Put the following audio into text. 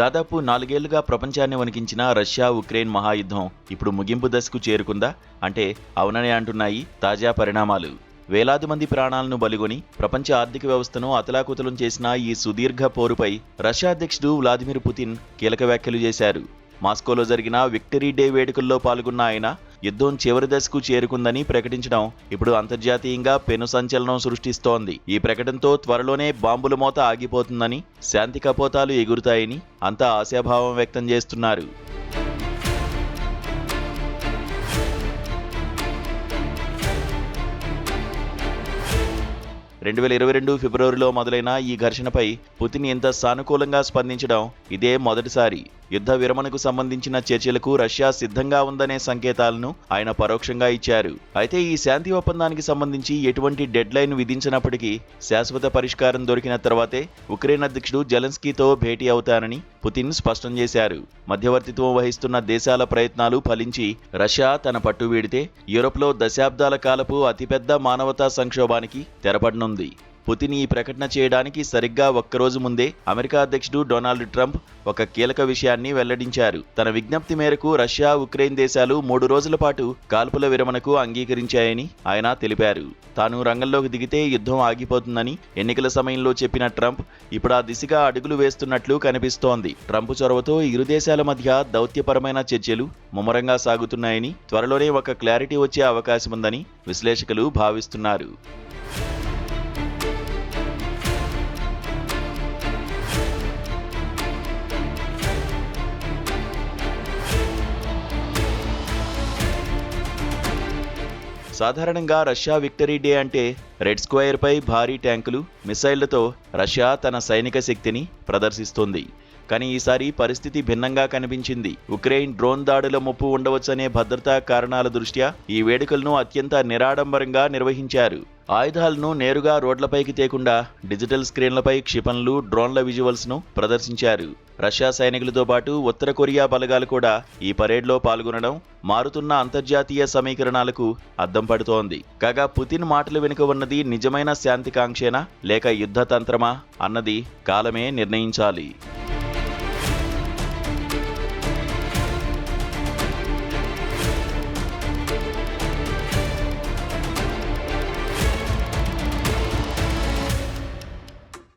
దాదాపు 4 ఏళ్లుగా ప్రపంచాన్ని వణికించిన రష్యా ఉక్రెయిన్ మహాయుద్ధం ఇప్పుడు ముగింపు దశకు చేరుకుందా అంటే అవుననే అంటున్నాయి తాజా పరిణామాలు. వేలాది మంది ప్రాణాలను బలిగొని ప్రపంచ ఆర్థిక వ్యవస్థను అతలాకుతలం చేసిన ఈ సుదీర్ఘ పోరుపై రష్యా అధ్యక్షుడు వ్లాదిమిర్ పుతిన్ కీలక వ్యాఖ్యలు చేశారు. మాస్కోలో జరిగిన విక్టరీ డే వేడుకల్లో పాల్గొన్న ఆయన యుద్ధం చివరి దశకు చేరుకుందని ప్రకటించడం ఇప్పుడు అంతర్జాతీయంగా పెను సంచలనం సృష్టిస్తోంది. ఈ ప్రకటనతో త్వరలోనే బాంబుల మోత ఆగిపోతుందని, శాంతి కపోతాలు ఎగురుతాయని అంతా ఆశాభావం వ్యక్తం చేస్తున్నారు. 2022 ఫిబ్రవరిలో మొదలైన ఈ ఘర్షణపై పుతిన్ ఇంత సానుకూలంగా స్పందించడం ఇదే మొదటిసారి. యుద్ధ విరమణకు సంబంధించిన చర్చలకు రష్యా సిద్ధంగా ఉందనే సంకేతాలను ఆయన పరోక్షంగా ఇచ్చారు. అయితే ఈ శాంతి ఒప్పందానికి సంబంధించి ఎటువంటి డెడ్ లైన్ విధించినప్పటికీ శాశ్వత పరిష్కారం దొరికిన తర్వాతే ఉక్రెయిన్ అధ్యక్షుడు జెలెన్స్కీతో భేటీ అవుతానని పుతిన్ స్పష్టం చేశారు. మధ్యవర్తిత్వం వహిస్తున్న దేశాల ప్రయత్నాలు ఫలించి రష్యా తన పట్టు వీడితే యూరోప్లో దశాబ్దాల కాలపు అతిపెద్ద మానవతా సంక్షోభానికి తెరపడనుంది. పుతిన్ ఈ ప్రకటన చేయడానికి సరిగ్గా ఒక్కరోజు ముందే అమెరికా అధ్యక్షుడు డొనాల్డ్ ట్రంప్ ఒక కీలక విషయాన్ని వెల్లడించారు. తన విజ్ఞప్తి మేరకు రష్యా, ఉక్రెయిన్ దేశాలు 3 రోజుల పాటు కాల్పుల విరమణకు అంగీకరించాయని ఆయన తెలిపారు. తాను రంగంలోకి దిగితే యుద్ధం ఆగిపోతుందని ఎన్నికల సమయంలో చెప్పిన ట్రంప్ ఇప్పుడు ఆ దిశగా అడుగులు వేస్తున్నట్లు కనిపిస్తోంది. ట్రంప్ చొరవతో ఇరు దేశాల మధ్య దౌత్యపరమైన చర్చలు ముమ్మరంగా సాగుతున్నాయని, త్వరలోనే ఒక క్లారిటీ వచ్చే అవకాశముందని విశ్లేషకులు భావిస్తున్నారు. సాధారణంగా రష్యా విక్టరీ డే అంటే రెడ్ స్క్వేర్పై భారీ ట్యాంకులు, మిసైళ్లతో రష్యా తన సైనిక శక్తిని ప్రదర్శిస్తుంది. కానీ ఈసారి పరిస్థితి భిన్నంగా కనిపించింది. ఉక్రెయిన్ డ్రోన్ దాడుల ముప్పు ఉండవచ్చనే భద్రతా కారణాల దృష్ట్యా ఈ వేడుకలను అత్యంత నిరాడంబరంగా నిర్వహించారు. ఆయుధాలను నేరుగా రోడ్లపైకి తేకుండా డిజిటల్ స్క్రీన్లపై క్షిపణులు, డ్రోన్ల విజువల్స్ను ప్రదర్శించారు. రష్యా సైనికులతో పాటు ఉత్తర కొరియా బలగాలు కూడా ఈ పరేడ్లో పాల్గొనడం మారుతున్న అంతర్జాతీయ సమీకరణాలకు అద్దం పడుతోంది. కాగా పుతిన్ మాటలు వెనుక ఉన్నది నిజమైన శాంతికాంక్షేనా లేక యుద్ధతంత్రమా అన్నది కాలమే నిర్ణయించాలి.